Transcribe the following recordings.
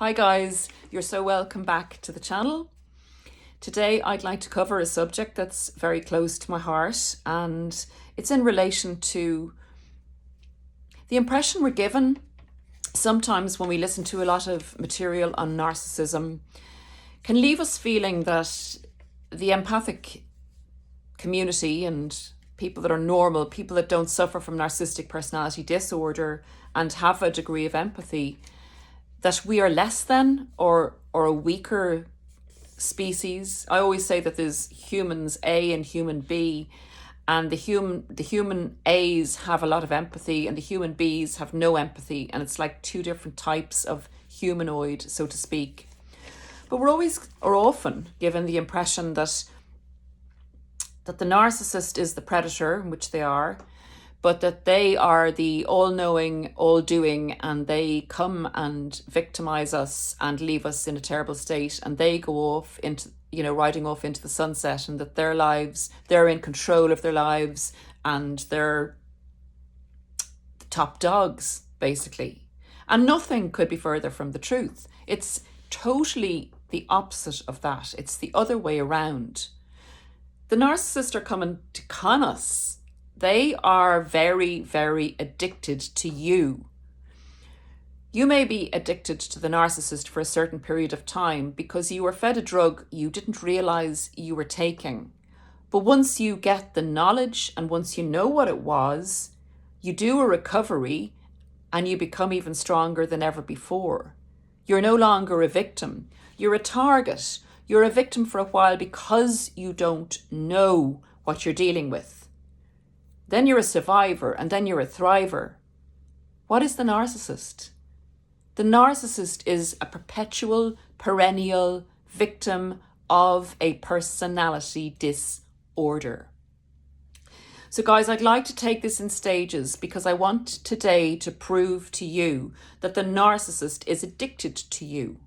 Hi guys, you're so welcome back to the channel. Today I'd like to cover a subject that's very close to my heart, and it's in relation to the impression we're given sometimes when we listen to a lot of material on narcissism can leave us feeling that the empathic community and people that are normal, people that don't suffer from narcissistic personality disorder and have a degree of empathy, that we are less than or a weaker species. I always say that there's humans A and human B, and the human A's have a lot of empathy and the human B's have no empathy, and it's like two different types of humanoid, so to speak. But we're always or often given the impression that the narcissist is the predator, which they are, but that they are the all-knowing, all-doing, and they come and victimize us and leave us in a terrible state, and they go off into, riding off into the sunset, and that their lives, they're in control of their lives, and they're the top dogs, basically. And nothing could be further from the truth. It's totally the opposite of that. It's the other way around. The narcissists are coming to con us. They are very, very addicted to you. You may be addicted to the narcissist for a certain period of time because you were fed a drug you didn't realize you were taking. But once you get the knowledge and once you know what it was, you do a recovery and you become even stronger than ever before. You're no longer a victim. You're a target. You're a victim for a while because you don't know what you're dealing with. Then you're a survivor, and then you're a thriver. What is the narcissist? The narcissist is a perpetual, perennial victim of a personality disorder. So guys, I'd like to take this in stages because I want today to prove to you that the narcissist is addicted to you.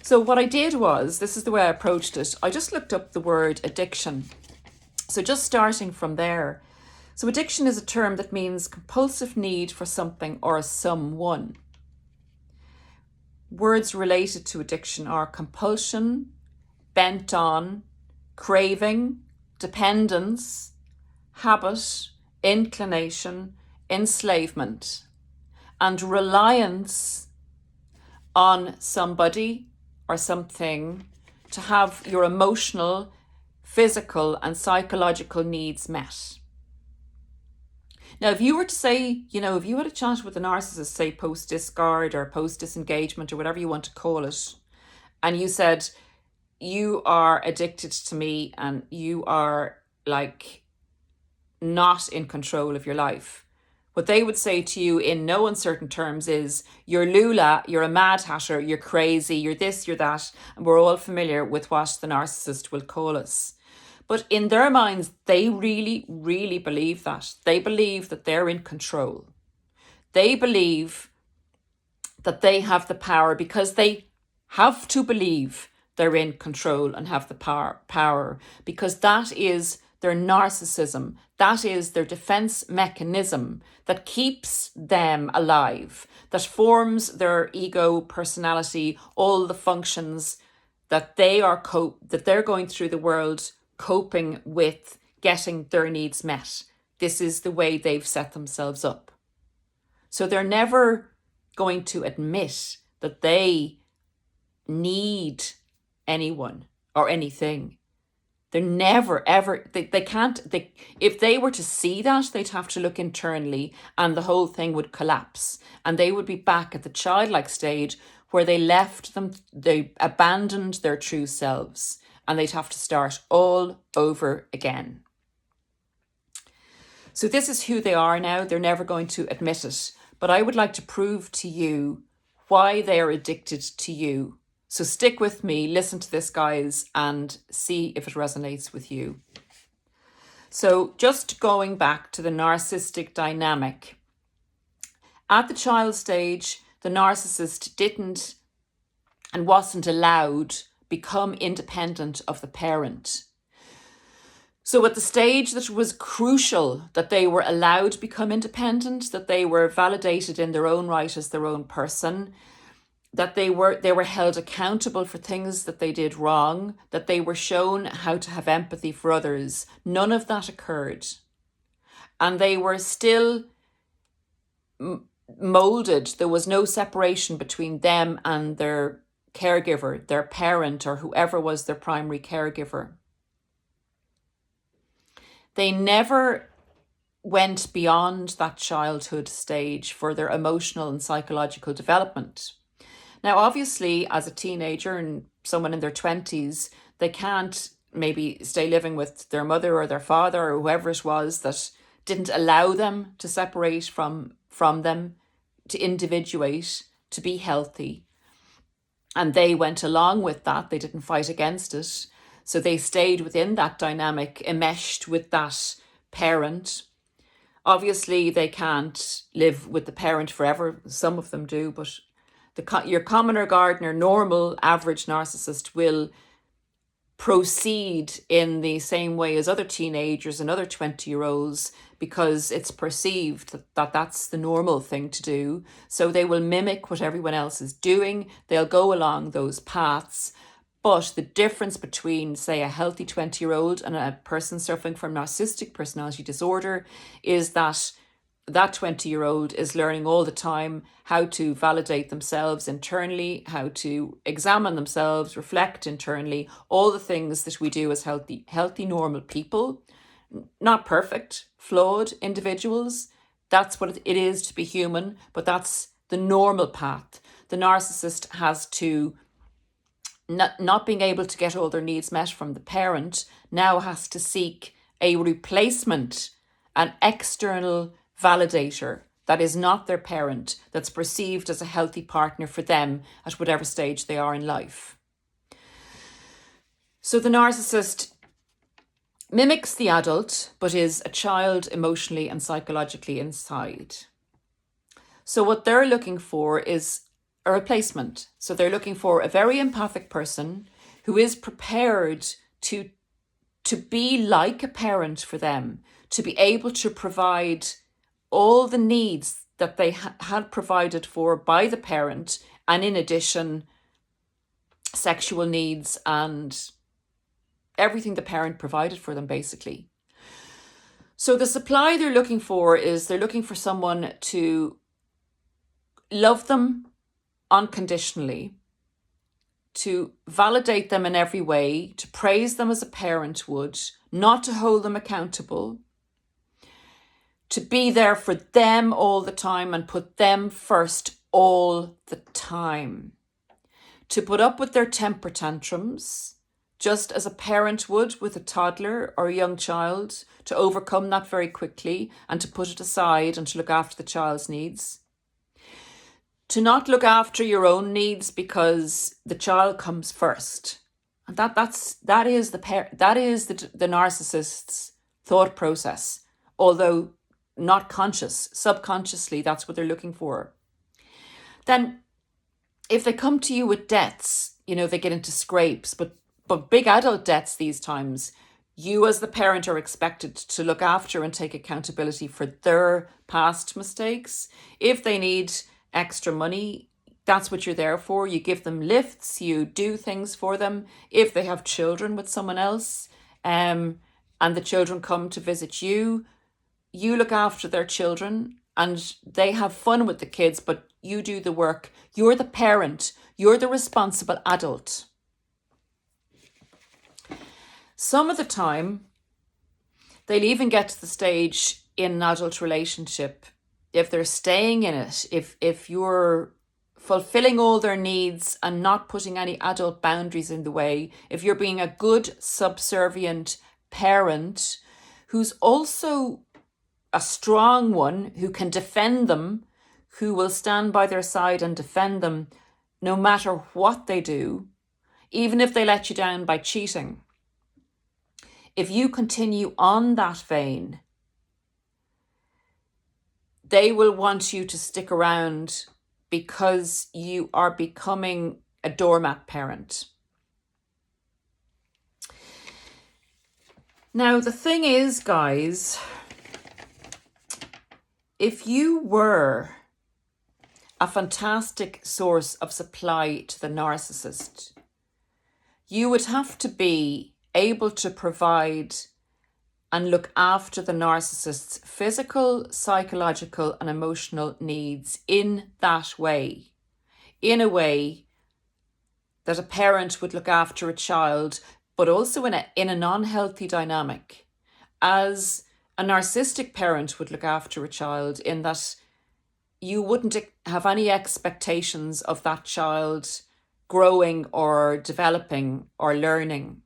So what I did was, this is the way I approached it. I just looked up the word addiction. So just starting from there. So addiction is a term that means compulsive need for something or someone. Words related to addiction are compulsion, bent on, craving, dependence, habit, inclination, enslavement, and reliance on somebody or something to have your emotional, physical and psychological needs met. Now, if you were to say, if you had a chat with a narcissist, say post-discard or post-disengagement or whatever you want to call it, and you said, you are addicted to me and you are like not in control of your life, what they would say to you in no uncertain terms is, you're Lula, you're a mad hatter, you're crazy, you're this, you're that, and we're all familiar with what the narcissist will call us. But in their minds, they really, really believe that. They believe that they're in control. They believe that they have the power because they have to believe they're in control and have the power because that is their narcissism. That is their defense mechanism that keeps them alive, that forms their ego, personality, all the functions that they're going through the world coping with getting their needs met. This is the way they've set themselves up. So they're never going to admit that they need anyone or anything. They're never, ever, they can't, if they were to see that, they'd have to look internally and the whole thing would collapse. And they would be back at the childlike stage where they abandoned their true selves. And they'd have to start all over again. So this is who they are now. They're never going to admit it. But I would like to prove to you why they are addicted to you. So stick with me, listen to this, guys, and see if it resonates with you. So just going back to the narcissistic dynamic. At the child stage, the narcissist didn't and wasn't allowed become independent of the parent. So at the stage that was crucial that they were allowed to become independent, that they were validated in their own right as their own person, that they were held accountable for things that they did wrong, that they were shown how to have empathy for others, none of that occurred. And they were still molded. There was no separation between them and their caregiver, their parent, or whoever was their primary caregiver. They never went beyond that childhood stage for their emotional and psychological development. Now, obviously, as a teenager and someone in their 20s, they can't maybe stay living with their mother or their father or whoever it was that didn't allow them to separate from them, to individuate, to be healthy. And they went along with that. They didn't fight against it. So they stayed within that dynamic, enmeshed with that parent. Obviously, they can't live with the parent forever. Some of them do, but your commoner, gardener, normal, average narcissist will proceed in the same way as other teenagers and other 20-year-olds because it's perceived that that's the normal thing to do. So they will mimic what everyone else is doing. They'll go along those paths. But the difference between, say, a healthy 20-year-old and a person suffering from narcissistic personality disorder is that 20-year-old is learning all the time how to validate themselves internally, how to examine themselves, reflect internally, all the things that we do as healthy, normal people, not perfect, flawed individuals. That's what it is to be human, but that's the normal path. The narcissist has to, not being able to get all their needs met from the parent, now has to seek a replacement, an external validator that is not their parent, that's perceived as a healthy partner for them at whatever stage they are in life. So the narcissist mimics the adult, but is a child emotionally and psychologically inside. So what they're looking for is a replacement. So they're looking for a very empathic person who is prepared to be like a parent for them, to be able to provide all the needs that they had provided for by the parent, and in addition, sexual needs and everything the parent provided for them, basically. So the supply they're looking for is they're looking for someone to love them unconditionally, to validate them in every way, to praise them as a parent would, not to hold them accountable, to be there for them all the time and put them first all the time, to put up with their temper tantrums, just as a parent would with a toddler or a young child, to overcome that very quickly and to put it aside and to look after the child's needs. To not look after your own needs because the child comes first. And that is the narcissist's thought process, although not conscious. Subconsciously, that's what they're looking for. Then if they come to you with debts, they get into scrapes, but big adult debts these times, you as the parent are expected to look after and take accountability for their past mistakes. If they need extra money, that's what you're there for. You give them lifts, you do things for them. If they have children with someone else, and the children come to visit you, you look after their children and they have fun with the kids, but you do the work. You're the parent. You're the responsible adult. Some of the time, they'll even get to the stage in an adult relationship, if they're staying in it, if you're fulfilling all their needs and not putting any adult boundaries in the way, if you're being a good subservient parent who's also a strong one, who can defend them, who will stand by their side and defend them no matter what they do, even if they let you down by cheating. If you continue on that vein, they will want you to stick around because you are becoming a doormat parent. Now, the thing is, guys, if you were a fantastic source of supply to the narcissist, you would have to be able to provide and look after the narcissist's physical, psychological, and emotional needs in that way, in a way that a parent would look after a child, but also in a non-healthy dynamic, as a narcissistic parent would look after a child, in that you wouldn't have any expectations of that child growing or developing or learning.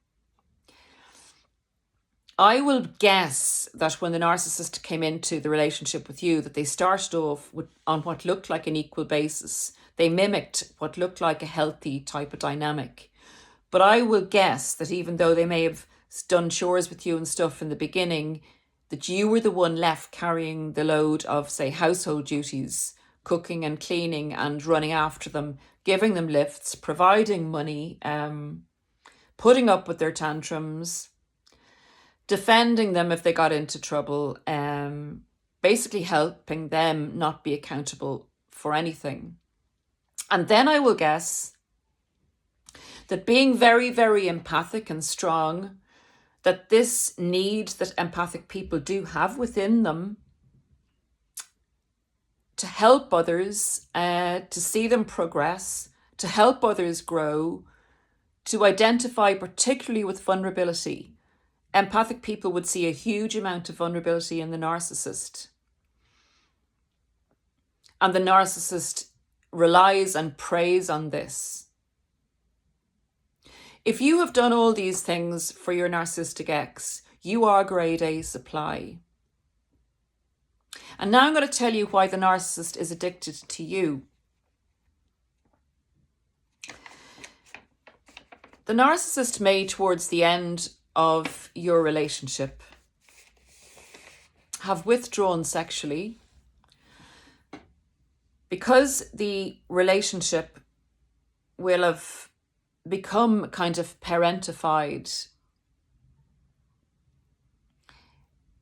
I will guess that when the narcissist came into the relationship with you, that they started off on what looked like an equal basis. They mimicked what looked like a healthy type of dynamic. But I will guess that even though they may have done chores with you and stuff in the beginning, that you were the one left carrying the load of, say, household duties, cooking and cleaning and running after them, giving them lifts, providing money, putting up with their tantrums, defending them if they got into trouble, basically helping them not be accountable for anything. And then I will guess that being very, very empathic and strong, that this need that empathic people do have within them to help others, to see them progress, to help others grow, to identify particularly with vulnerability. Empathic people would see a huge amount of vulnerability in the narcissist. And the narcissist relies and preys on this. If you have done all these things for your narcissistic ex, you are grade A supply. And now I'm going to tell you why the narcissist is addicted to you. The narcissist may, towards the end of your relationship, have withdrawn sexually because the relationship will have become kind of parentified.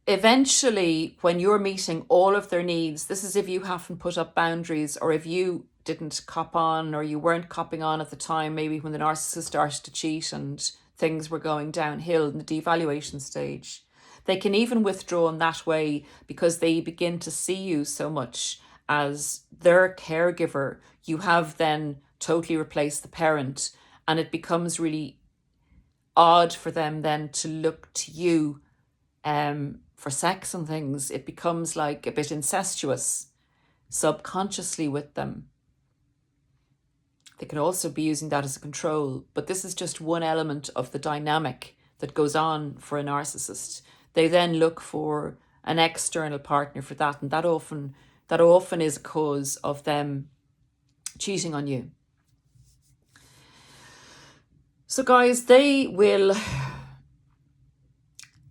Eventually, when you're meeting all of their needs, this is if you haven't put up boundaries, or if you didn't cop on, or you weren't copping on at the time, maybe when the narcissist started to cheat and things were going downhill in the devaluation stage. They can even withdraw in that way because they begin to see you so much as their caregiver. You have then totally replaced the parent, and it becomes really odd for them then to look to you for sex and things. It becomes like a bit incestuous subconsciously with them. They can also be using that as a control, but this is just one element of the dynamic that goes on for a narcissist. They then look for an external partner for that, and that often is a cause of them cheating on you. So guys, they will,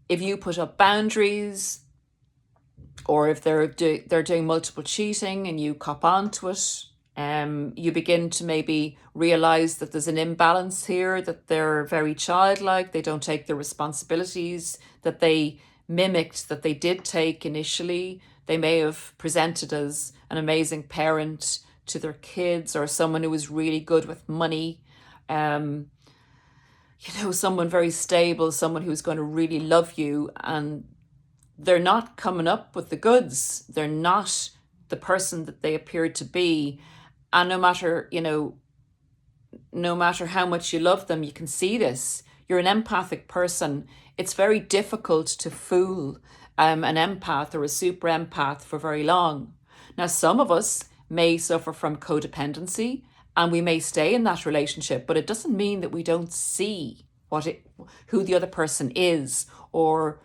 if you put up boundaries, or if they're doing multiple cheating and you cop onto it, you begin to maybe realize that there's an imbalance here, that they're very childlike, they don't take the responsibilities that they mimicked, that they did take initially. They may have presented as an amazing parent to their kids, or someone who was really good with money, someone very stable, someone who's going to really love you, and they're not coming up with the goods. They're not the person that they appeared to be. And no matter how much you love them, you can see this. You're an empathic person. It's very difficult to fool an empath or a super empath for very long. Now, some of us may suffer from codependency, and we may stay in that relationship, but it doesn't mean that we don't see who the other person is, or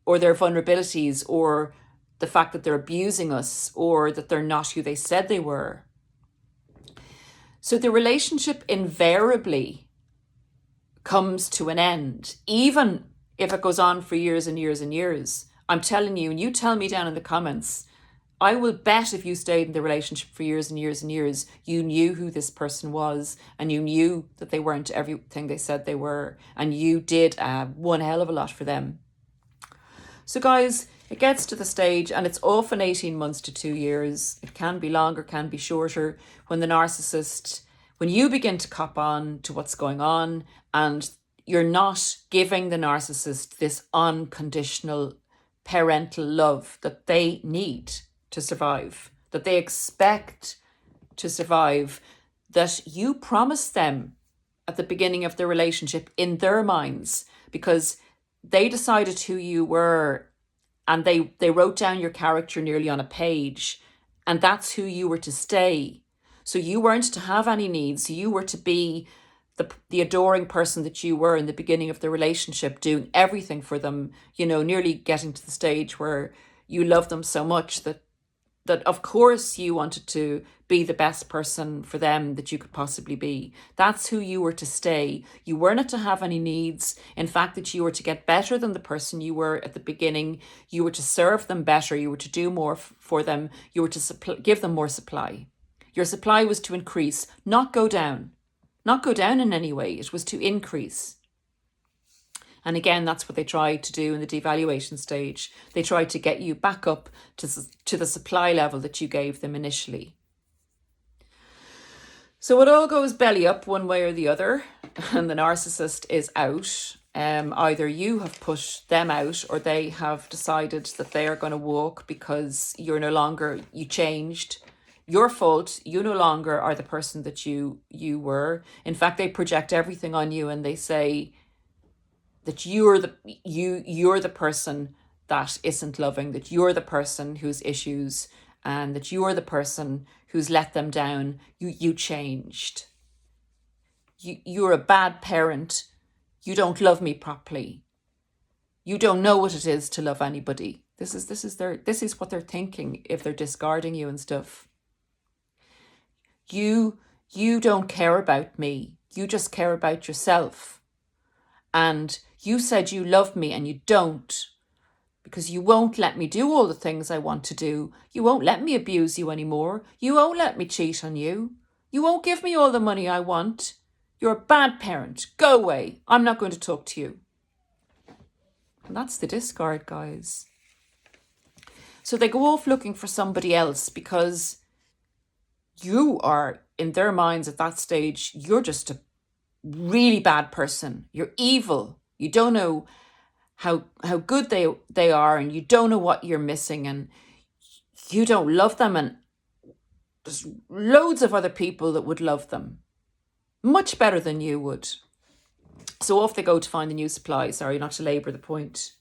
their vulnerabilities, or the fact that they're abusing us, or that they're not who they said they were. So the relationship invariably comes to an end, even if it goes on for years and years and years. I'm telling you, and you tell me down in the comments, I will bet if you stayed in the relationship for years and years and years, you knew who this person was, and you knew that they weren't everything they said they were, and you did one hell of a lot for them. So guys, it gets to the stage, and it's often 18 months to 2 years. It can be longer, can be shorter, when the narcissist, when you begin to cop on to what's going on, and you're not giving the narcissist this unconditional parental love that they need to survive, that they expect to survive, that you promised them at the beginning of the relationship in their minds, because they decided who you were, and they wrote down your character nearly on a page, and that's who you were to stay. So you weren't to have any needs. You were to be the adoring person that you were in the beginning of the relationship, doing everything for them, nearly getting to the stage where you love them so much that of course you wanted to be the best person for them that you could possibly be. That's who you were to stay. You weren't to have any needs. In fact, that you were to get better than the person you were at the beginning. You were to serve them better. You were to do more for them. You were to give them more supply. Your supply was to increase, not go down. Not go down in any way. It was to increase. And again, that's what they tried to do in the devaluation stage. They tried to get you back up to the supply level that you gave them initially. So it all goes belly up one way or the other, and the narcissist is out. Either you have pushed them out, or they have decided that they are going to walk because you changed. Your fault. You no longer are the person that you were. In fact, they project everything on you, and they say that you're the person that isn't loving, that you're the person who's issues, and that you're the person who's let them down. You changed. You're a bad parent. You don't love me properly. You don't know what it is to love anybody. This is what they're thinking if they're discarding you and stuff. You don't care about me. You just care about yourself. And you said you love me, and you don't, because you won't let me do all the things I want to do. You won't let me abuse you anymore. You won't let me cheat on you. You won't give me all the money I want. You're a bad parent. Go away. I'm not going to talk to you. And that's the discard, guys. So they go off looking for somebody else, because you are, in their minds at that stage, you're just a really bad person. You're evil. You don't know how good they are, and you don't know what you're missing, and you don't love them, and there's loads of other people that would love them much better than you would. So off they go to find the new supply. Sorry, not to labour the point.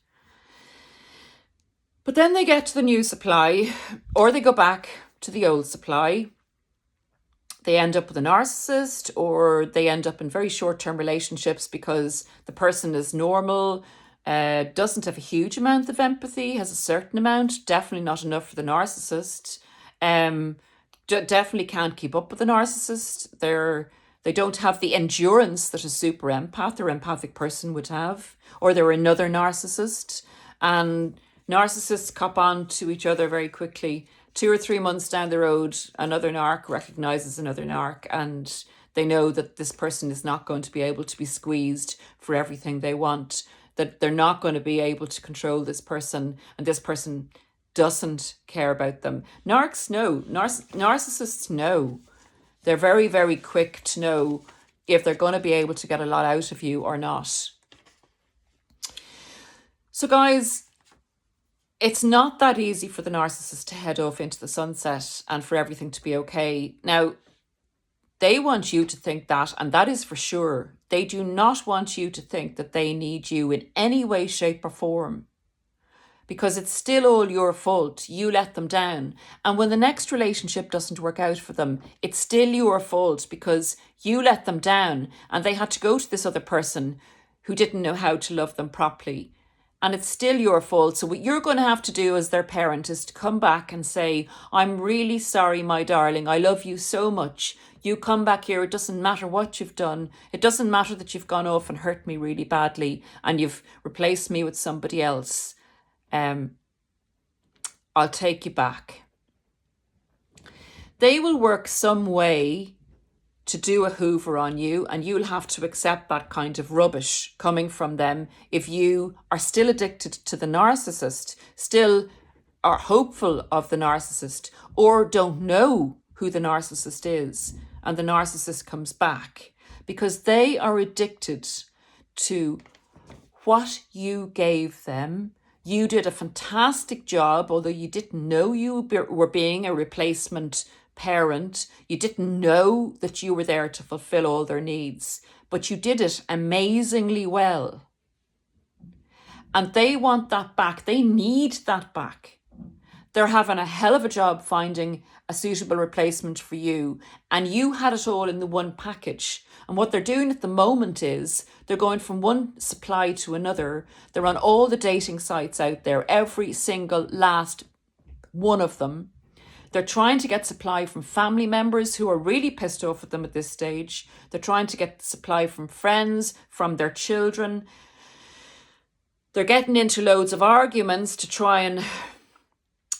But then they get to the new supply, or they go back to the old supply. They end up with a narcissist, or they end up in very short-term relationships because the person is normal, doesn't have a huge amount of empathy, has a certain amount, definitely not enough for the narcissist. Definitely can't keep up with the narcissist. They don't have the endurance that a super empath or empathic person would have, or they're another narcissist. And narcissists cop on to each other very quickly. 2 or 3 months down the road, another narc recognizes another narc, and they know that this person is not going to be able to be squeezed for everything they want, that they're not going to be able to control this person, and this person doesn't care about them. Narcs know, narcissists know. They're very, very quick to know if they're going to be able to get a lot out of you or not. So guys, it's not that easy for the narcissist to head off into the sunset and for everything to be okay. Now, they want you to think that, and that is for sure. They do not want you to think that they need you in any way, shape or form, because it's still all your fault. You let them down. And when the next relationship doesn't work out for them, it's still your fault because you let them down and they had to go to this other person who didn't know how to love them properly. And it's still your fault. So what you're going to have to do as their parent is to come back and say, I'm really sorry, my darling. I love you so much. You come back here. It doesn't matter what you've done. It doesn't matter that you've gone off and hurt me really badly and you've replaced me with somebody else. I'll take you back. they will work some way to do a hoover on you, and you'll have to accept that kind of rubbish coming from them if you are still addicted to the narcissist, still are hopeful of the narcissist, or don't know who the narcissist is, and the narcissist comes back, because they are addicted to what you gave them. You did a fantastic job, although you didn't know you were being a replacement parent. You didn't know that you were there to fulfill all their needs, but you did it amazingly well. And they want that back. They need that back. They're having a hell of a job finding a suitable replacement for you, and you had it all in the one package. And what they're doing at the moment is they're going from one supply to another. They're on all the dating sites out there, every single last one of them. They're trying to get supply from family members who are really pissed off at them at this stage. They're trying to get supply from friends, from their children. They're getting into loads of arguments to try and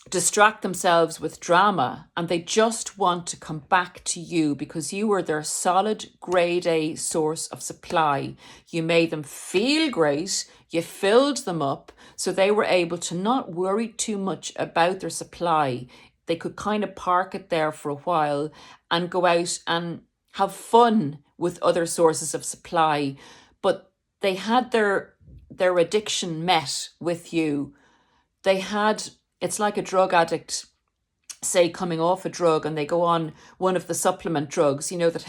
distract themselves with drama, and they just want to come back to you because you were their solid grade A source of supply. You made them feel great, you filled them up, so they were able to not worry too much about their supply. They could kind of park it there for a while and go out and have fun with other sources of supply. But they had their addiction met with you. It's like a drug addict, say, coming off a drug, and they go on one of the supplement drugs, that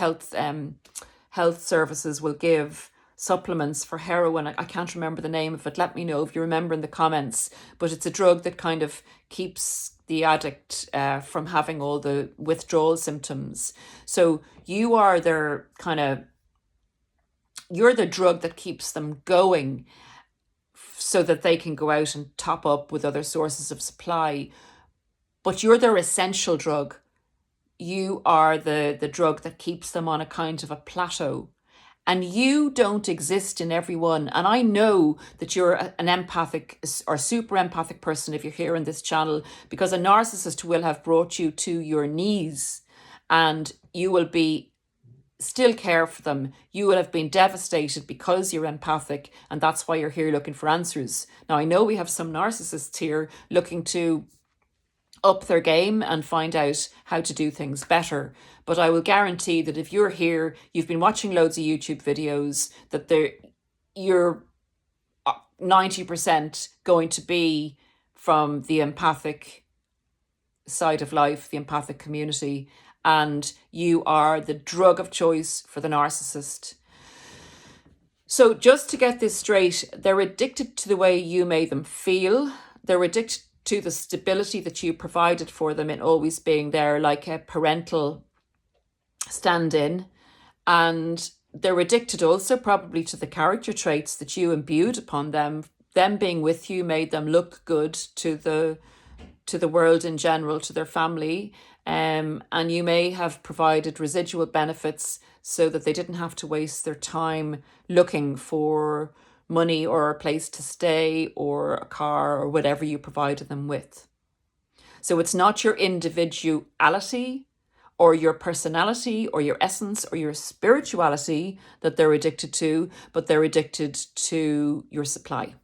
health services will give supplements for heroin. I can't remember the name of it. Let me know if you remember in the comments. But it's a drug that kind of keeps the addict from having all the withdrawal symptoms. So you're the drug that keeps them going, so that they can go out and top up with other sources of supply. But you're their essential drug. You are the drug that keeps them on a kind of a plateau. And you don't exist in everyone. And I know that you're an empathic or super empathic person if you're here on this channel, because a narcissist will have brought you to your knees, and you will be still care for them. You will have been devastated because you're empathic, and that's why you're here looking for answers. Now, I know we have some narcissists here looking to up their game and find out how to do things better. But I will guarantee that if you're here, you've been watching loads of YouTube videos, that you're 90% going to be from the empathic side of life, the empathic community, and you are the drug of choice for the narcissist. So just to get this straight, they're addicted to the way you made them feel. They're addicted to the stability that you provided for them in always being there, like a parental stand-in. And they're addicted also probably to the character traits that you imbued upon them. Them being with you made them look good to the world in general, to their family. And you may have provided residual benefits so that they didn't have to waste their time looking for money or a place to stay or a car or whatever you provided them with. So it's not your individuality or your personality or your essence or your spirituality that they're addicted to, but they're addicted to your supply.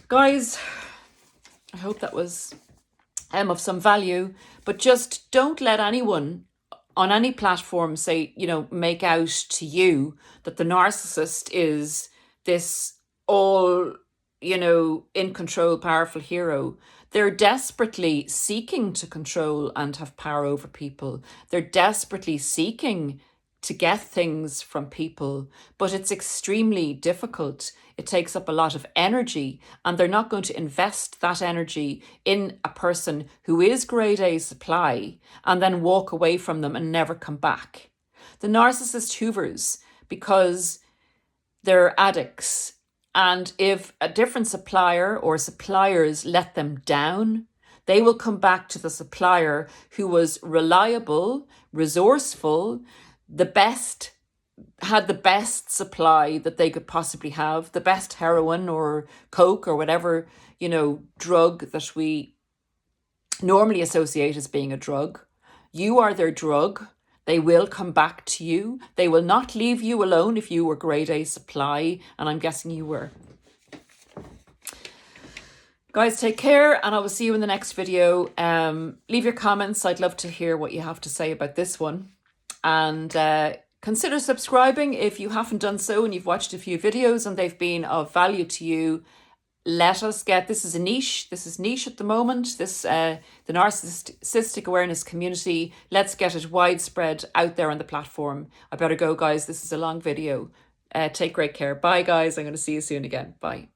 Guys, I hope that was of some value, but just don't let anyone on any platform say, make out to you that the narcissist is this all, in control, powerful hero. They're desperately seeking to control and have power over people. They're desperately seeking to get things from people, but it's extremely difficult. It takes up a lot of energy, and they're not going to invest that energy in a person who is grade A supply and then walk away from them and never come back. The narcissist hoovers because they're addicts, and if a different supplier or suppliers let them down, they will come back to the supplier who was reliable, resourceful, had the best supply that they could possibly have, the best heroin or coke or whatever, drug that we normally associate as being a drug. You are their drug. They will come back to you. They will not leave you alone if you were grade A supply, and I'm guessing you were. Guys, take care, and I will see you in the next video. Leave your comments. I'd love to hear what you have to say about this one. And consider subscribing if you haven't done so and you've watched a few videos and they've been of value to you. Let us get, this is a niche. This is niche at the moment. This, the narcissistic awareness community. Let's get it widespread out there on the platform. I better go, guys. This is a long video. Take great care. Bye, guys. I'm going to see you soon again. Bye.